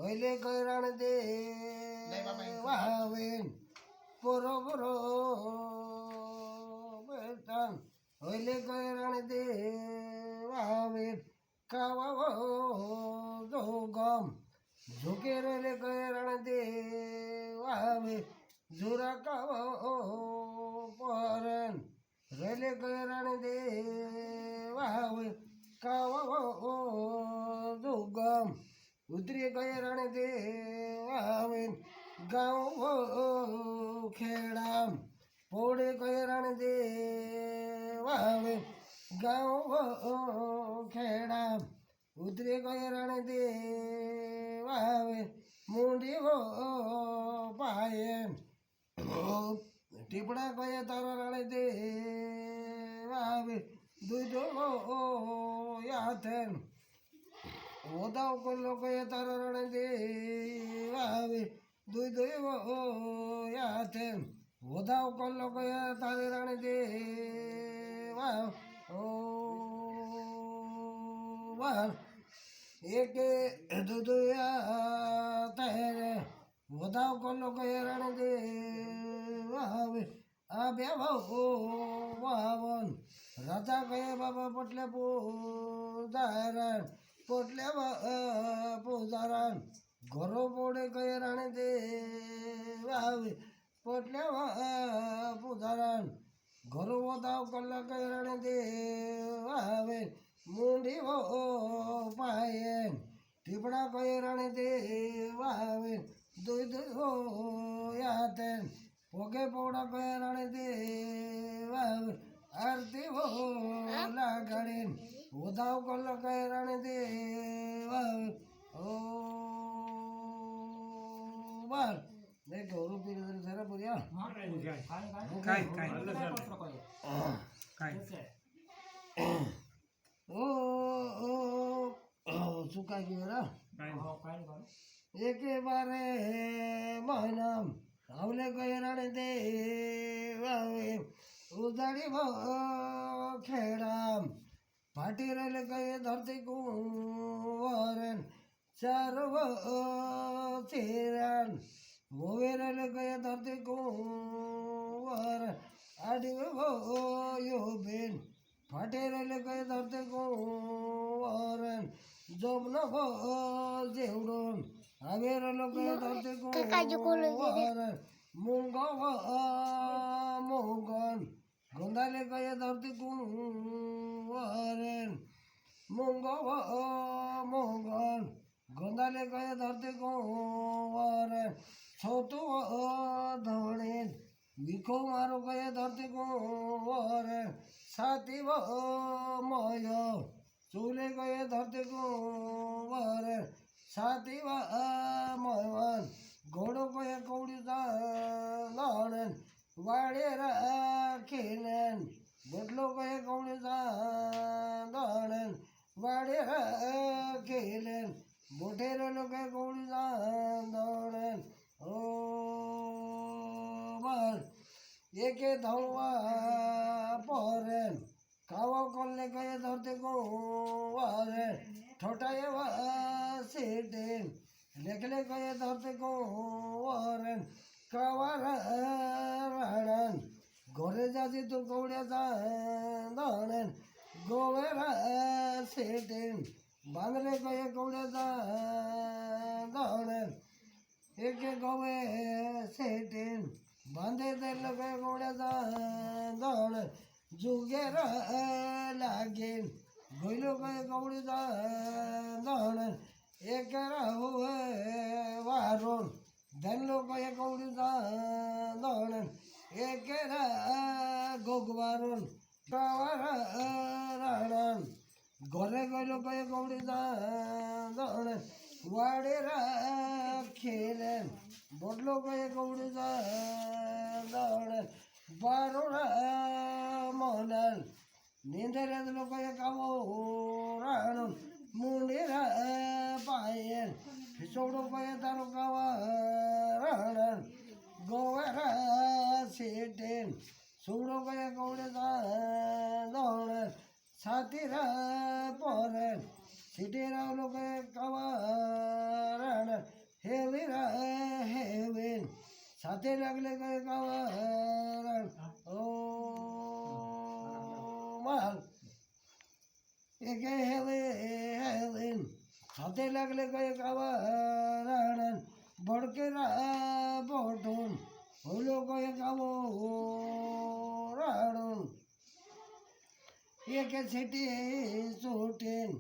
होइले गैराण दे वावेन पोरो पोरो बेतान होइले गैराण दे वावेन कावा जोगम झुके रोले गैराण दे वावे जुरा कावा परन रोले गैराण दे वावे कावा जोगम उतरे गैराण दे वावेन गाँव खेडाम पोड़े गैराण दे वावेन गाँव खेडाम उतरे गैराण दे वावेन मुंडी पायन ટીપડા ગયે તારો રાણે દે વાવે દૂધો યાથેન ઓદાવ કોલો ગયે તારો રાણે દે વાવે દૂધો યાથેન ઓદાવ કોલો ગયે તારે રાણે દે વાવ ઓ વાવ એકે દૂધો યાથેન ઓદાવ કોલો ગયે રાણે દે વાવે આ બે વાવન રાજા ગયે બાબા પોટલે પૂજારણ પોટલે પૂજારણ ઘરો પોડે ગયે રાણે દે વાવે પોટલે પૂજારણ ઘરો વધાવ કલા ગયે રાણે દે વાવે મુંડી પાયન ટીપડા ગયે રાણે દે વાવે દૂધ યાતેન પોગે પોડા ગયે રાણે દે વાવે આરતી લાગણીન ઉધાવ કલ ગયે રાણે દે વાવે ઓ બાર દેખ ઓરું પીરે જરા પૂર્યા ઓ સુકા ગયો રા એકે બારે મહિનામ રાવલે ગયે રાણે દે વાવે ઉદાડી ખેડામ ભાટી રેલે ગયે ધરતી કુંવરન ચાર ચેરાન ગોવે રેલે ગયે ધરતી કુંવર આડી યો બેન ભાટી રેલે ગયે ધરતી કુંવરન જોબનો જેવડોન હવે રેલો ગયે ધરતી કુંવર મૂંગો મોગન ગોંદાલે ગયે ધરતી કુંવરન મૂંગો મોગન ગોંદાલે ગયે ધરતી કુંવરન છોતું ધણીન વિખો મારો ગયે ધરતી કુંવરન સાતી મય ચૂલે ગયે ધરતી કુંવરન સાતી મયન ઘોડો ગયે કૌડી દાણન વાડે રાખીને બોટલો ગયે કૌડી દાણન વાડે રાખીને બોઠેરેલો ગયે કૌડી દાણન ઓ માર એકે ધવવા પરેન કાવો કોલે ગયે ધરતી કુંવરે ઠોટાએ સીટેન લેખલે ગયે ધરતી કુંવરન કવાર રાણન ઘોરે જાતી તું કૌડ્યા દાણન ગોવેર સીટેન બાંગરે ગયે કૌડ્યા દાણન એકે ગોવે સીટેન બાંધે તેલ ગયે કૌડ્યા દાણન જુગેર લાગીન ગોયલો ગયે કૌડી દાણન એક રહુએ વારોન ધનલો ગયે કૌડી દાણન એક ગોગવારોન કવાર રાણન ઘરે ગયેલો ગયે કૌડી દાણન વાડે રાખીને બોટલો ગયે કૌડી દાણન બારો મોનલ નીંદરે લોકોએ કાવો રાણન મુંડી પાયન ખીચોડો ગયે તારો કાવા રાણન ગોwer સીટેન સુડો ગયે કૌડે દાણન સાતી પરેન સીટે રાવલો ગયે કાવા રાણન हेवीरा हेवेन સાથે લાગલે કઈ કાવરણ ઓ માલ એકે હેવેન સાથે લાગલે કઈ કાવરણ બડકેરા બોટુન ઓલો કઈ કાવરણ એકે છેટી સોટેન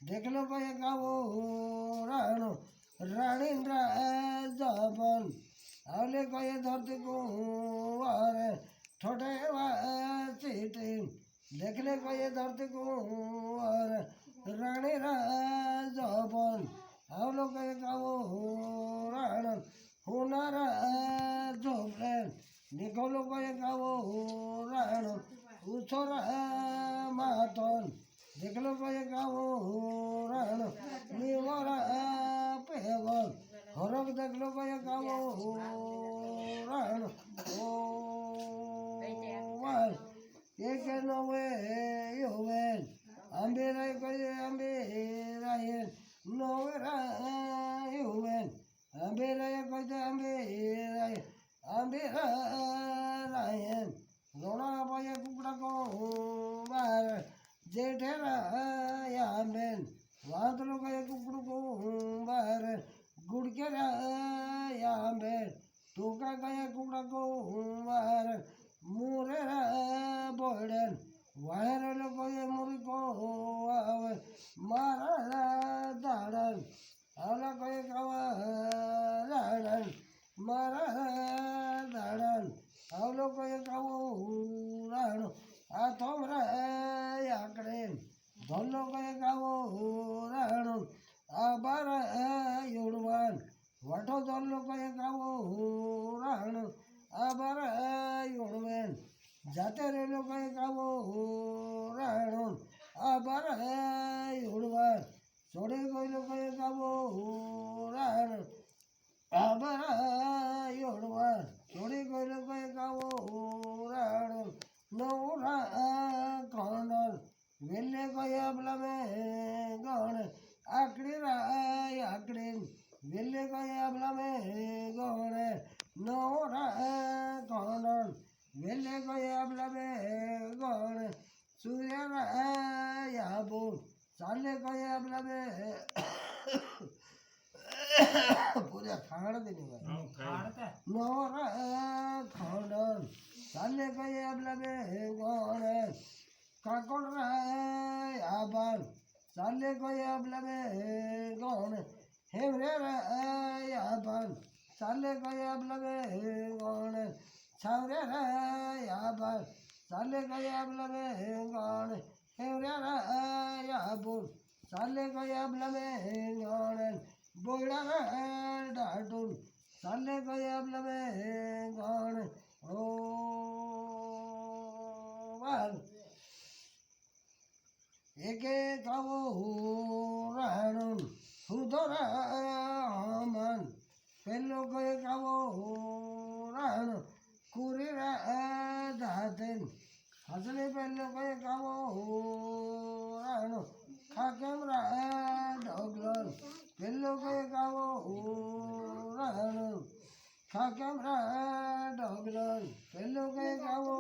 દેખલો કઈ કાવરણ રાણીન રાજાબન આવલે કઈ ધરતી કુંવર ઠોઠે વાસીટીન દેખલે કઈ ધરતી કુંવર રાણી રાજાબન આવલો કઈ કાવરણ હોનારા ઝોપડેન નીકળલો કઈ કાવરણ ઉછોરા માતન દેખલો કઈ કાવરણ નિવરા પહેવન હરક દેખલો કઈ કાવરણ ઓ વાલ એક નવે યોવેન આંબેરાય કઈ આંબેરાયન નવરા યોવેન આંબેરાય કઈ આંબેરાય આંબેરાયન રોણા પાય કુકડા કો બાર જેઠેરા બેન વાંદલો કઈ કુકડું કો બાર ગુડકેરા બેન ટોકા કઈ કુકડા કો બાર મુરેરા બોડન વાયરેલો કઈ મુરી કો આવે મારા દાડન આવલા કઈ કાવા દાડન મારા દાડન આવલો કઈ કાવો રાણો આ થોમરા આકડે ધોલો કઈ કાવો રાણો આ બારા યોડવાન વાઠો ધોલો કઈ કાવો રાણો આ બારા યોડવેન જાતે રેલો કઈ કાવો રાણો આ બારા યોડવાન છોડે ગયેલો કઈ કાવો રાણો આ બારા યોડવાન છોડી ગયેલો કઈ કાવો રાણો નવરા કોણલ વેલે કયા બ્લમે ગણ આકડી રાય આકડી વેલે કયા બ્લમે ગણ નવરા કોણલ વેલે કયા બ્લમે ગણ સૂર્ય રાય બોલ ચાલે કયા બ્લમે પૂરા ખાણ દેને નવરા ખોડલ ચાલે કઈ બ્લમે ગણ કાકોડ રાય આબાન ચાલે કઈ બ્લમે ગણ હેવરે રાય આબાન ચાલે કઈ બ્લમે ગણ છાવરે રાય આબાન ચાલે કઈ બ્લમે ગણ હેવરે રાય આબુન ચાલે કઈ બ્લમે ગણ બોડા ડાટુન ચાલે કઈ બ્લમે ગણ ઓ વાલ એકે કાવો રાણુન હુદરા મન પેલો કઈ કાવો રાણ કુરી દાતેન હસલે પેલો કઈ કાવો રાણ ખાકેમ ડોગલન પેલો કઈ કાવો રાણ ખાકેમ ડોગલન પેલો કઈ કાવો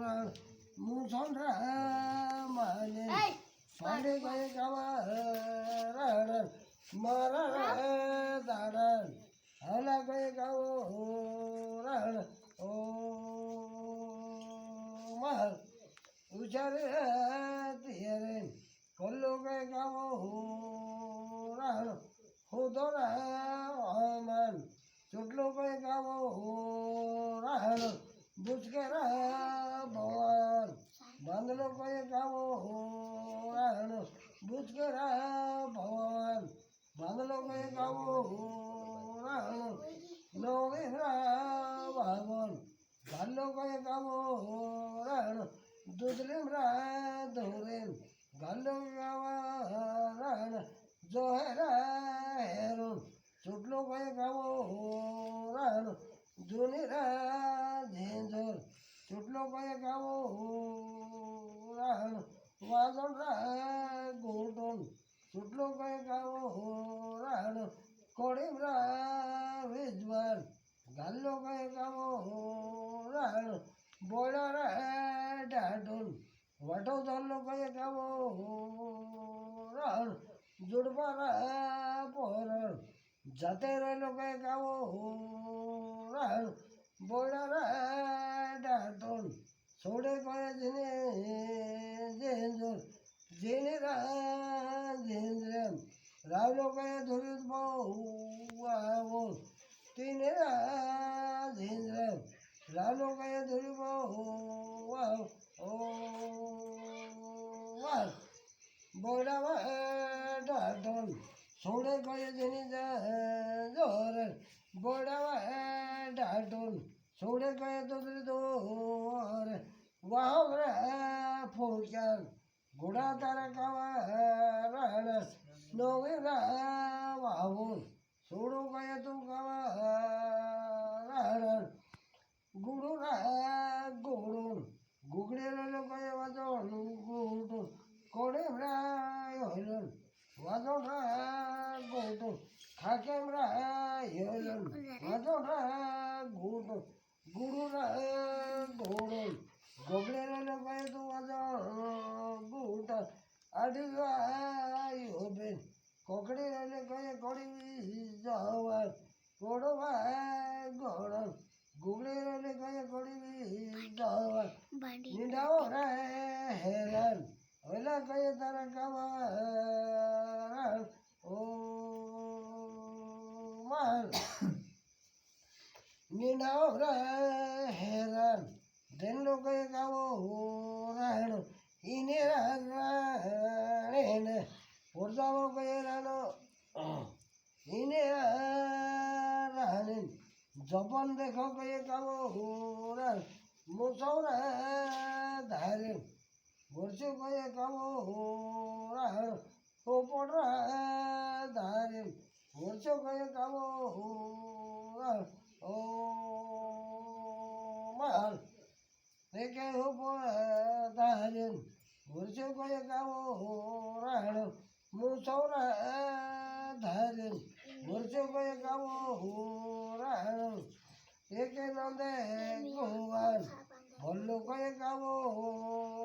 રાણ મુસન માને પાડે કઈ કાવા રાણ મારા દાડન હલા કઈ કાવો રાણ ઓ માર ઉચારે તિયરે કોલ્લો કઈ કાવો રાણ હુદરા મન ચૂટલો કઈ કાવો રાણ બુચકેરા ભવાન બાંધલો કઈ કાવો રાણ બુચકેરા ભવાન બાંધલો કઈ કાવો રાણ નવેરા વાવન ગાલો કઈ કાવો રાણ દૂધલીમ રા ધોરેન ગાલો ગાવા રાણ જોહેરા હેરુન ચૂટલો કઈ કાવો રાણ જુનીરા ઝેંઝર ચૂટલો કઈ કાવો રાણ વાદળ રા ગોટન ચૂટલો કઈ કાવો રાણ કોડીમરા વિજવાન ગાલ્લો કઈ કામો રાણ બોડા રે ડાઢુન વટો ધલ્લો કઈ કામો રાણ જુડવા રે પોરણ જાતે રહેલો કઈ કામો રાણ બોડા રે ડાઢુન છોડે કઈ જેને જેંજોર જેને રા જેંજરેમ રાવલો કઈ ધોરી બહુ આવો તીને રા જેંજરેમ રાવલો કઈ ધોરી બહુ આવો ઓ વાર બોડાવા ડાઢોન છોડે કઈ જેની જોર બોડાવા ડાઢોન છોડે કઈ ધોરી દોર વાવરે ફોક્યાન ઘોડા તારા કાવા રાણસ નોવેરા વાવું છોડો કઈ તું કાવા રાણ ગુડુ રા ગોડું ગુગડેલો કઈ વાજો ગુડું કોડે રા હેલન વાજો રા ગોડું ખાકેમ રા હેલન વાજો રા ગુડું ગુડુ રા ગોડું ગોગડેલો કઈ તું વાજો ગુડા આડીવાયો બેન કોકડી રેલે કઈ કોડી જવા ગોડવા ગોડન ગુગડી રેલે કઈ કોડી જવા નીડાઓ રે હેરાન ઓલા કઈ તારા કાવા ઓ માર નીડાઓ રે હેરાન ધેનલો કઈ કાવો રાણ ઈને રાણે પોરજાવો કઈ રાનો ઈને રાણે જપન દેખો કઈ કાવો રાણ મુસૌરા ધારે વર્ષો કઈ કાવો રાણ પોપડા ધારે વર્ષો કઈ કાવો રાણ ઓ માલ કે ધારેન વર્ષો કઈ કાવો રાણ મુસૌરા ધારેન વર્ષો કઈ કાવો રાણ એકે નંદે ગોવાન ભલ્લો કઈ કાવો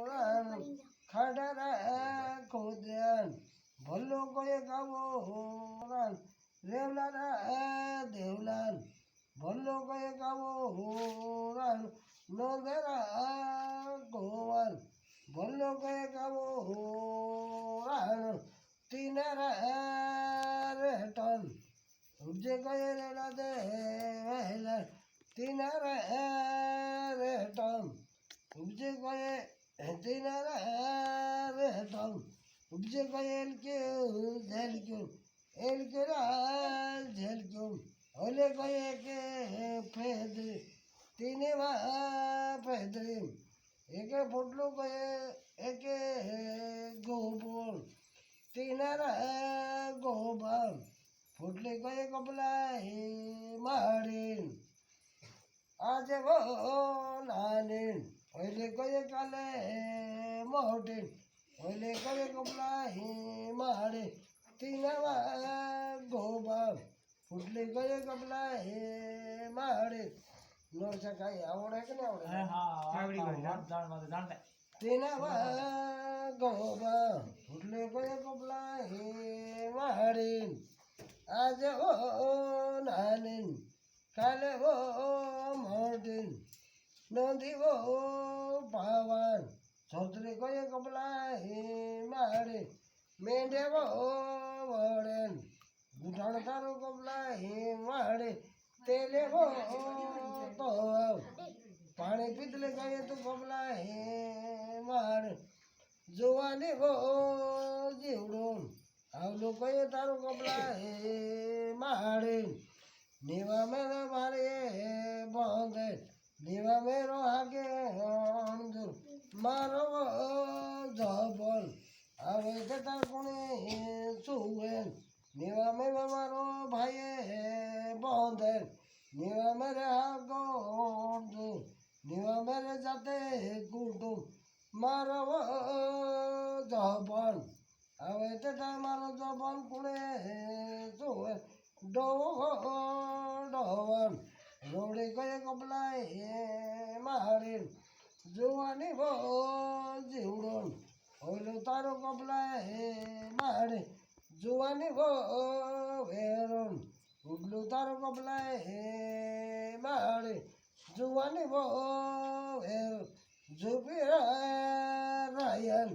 રાણ ખાડારા ખોદ્યાન ભલ્લો કઈ કાવો રાણ રેવલારા દેવલાન ભલ્લો કઈ કાવો રાણ નોંધેરા ગોવાન ભલ્લો કઈ કાવો રાણ તીનારા રેટન ઉપજે કઈ રેલા દે વહેલા તીનારા રેટન ઉપજે કઈ તીનારા રેટન ઉપજે કઈ એલક્યું ઝેલક્યું ઓલે કઈ કે ફેદરી તીને વા ફેદરી એકે ફોટલું કઈ એકે ગોબોલ તીનારા ગોબાલ ફૂટલી કઈ કપલા હે માડીન આજે ગો નાનીન ઓલે કઈ કાલે મોટીન ઓલે કઈ કપલા હે માડી તીનાવા ગોબાલ ફૂટલી કઈ કપલા હે માડી નોરસા કઈ આવડે કે ના આવડે આવડી ગયું જાણ તીનાવા ગોબા ફૂટલી કઈ કપલા હે માડીન આજે ઓ નાનીન કાલે ઓ મોટીન નોંધી ઓ પાવાન છોતરી કોઈ કપલા હે મારે મેંઢે ઓ વળેન ગુઠાણ તારું કપલા હે મારે તેલે ઓ તો પાણી પીતલે કઈ તું કપલા હે મારે જોવાની ઓ જીવડું આવલું કઈ તારું કપલા હે મારે નીવા મેરો મારે બાંધે નીવા મેરો હાકે અંધુર મારો જબલ આવે તે તાર કોણે સુવેન નીવા મેરો મારો ભાઈએ બાંધે નીવા મેરે હાકો અંધુર નીવા મેરે જાતે કુટુંબ મારો જબલ હવે તે તાર મારો જબલ કોણે સુવેન ડોવન રોડે કયે કપલાય મારે જોવાની બો જીવડોન ઓલો તારો કપલાય મારે જોવાની બો વેરોન ઉડલું તારો કપલાય મારે જોવાની બો વેરો ઝુપી રાયન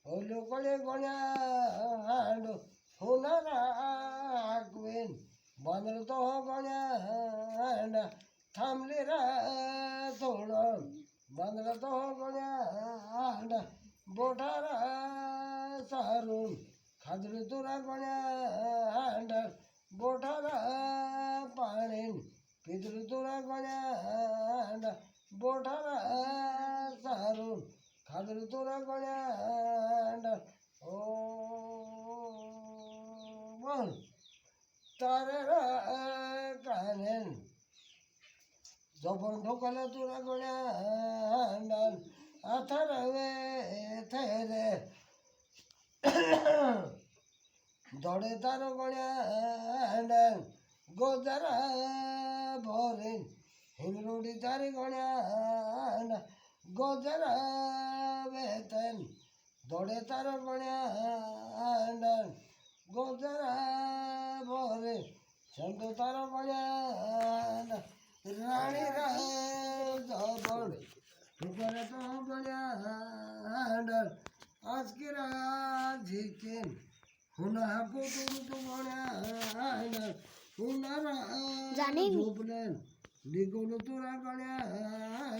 ઓલો કળે ગણ્યા હાંડો હોનારા ક્વીન બાંદર તો ગણ્યા થાંભલી રા થોડો બાંદર તો ગણ્યા બોટારા સારું ખાધડું તુરા ગણ્યા બોટારા પાણી પીધડું તુરા ગણ્યા બોટારા સારું ખાધડું તુરા ગણ્યા ઓ બોલ તારે કાને જપણ ઠોકલે તુરા ગણ્યા આથર હવે થેરે દોડે તારો ગણ્યા ગોજરા ભરે હિંગરોડી તારી ગણ્યા ગોજરા વેતન દોડે તારો ગણ્યા ગોજરા ભરે ચંદો તારો ગણ્યા રાણી જબડ ઠુકરે તો ગણ્યા આજકીરા ઝીકેન હુના કુટુંબ તો ગણ્યા હુનારા ઝોપલેન લીગોનું તુરા ગણ્યા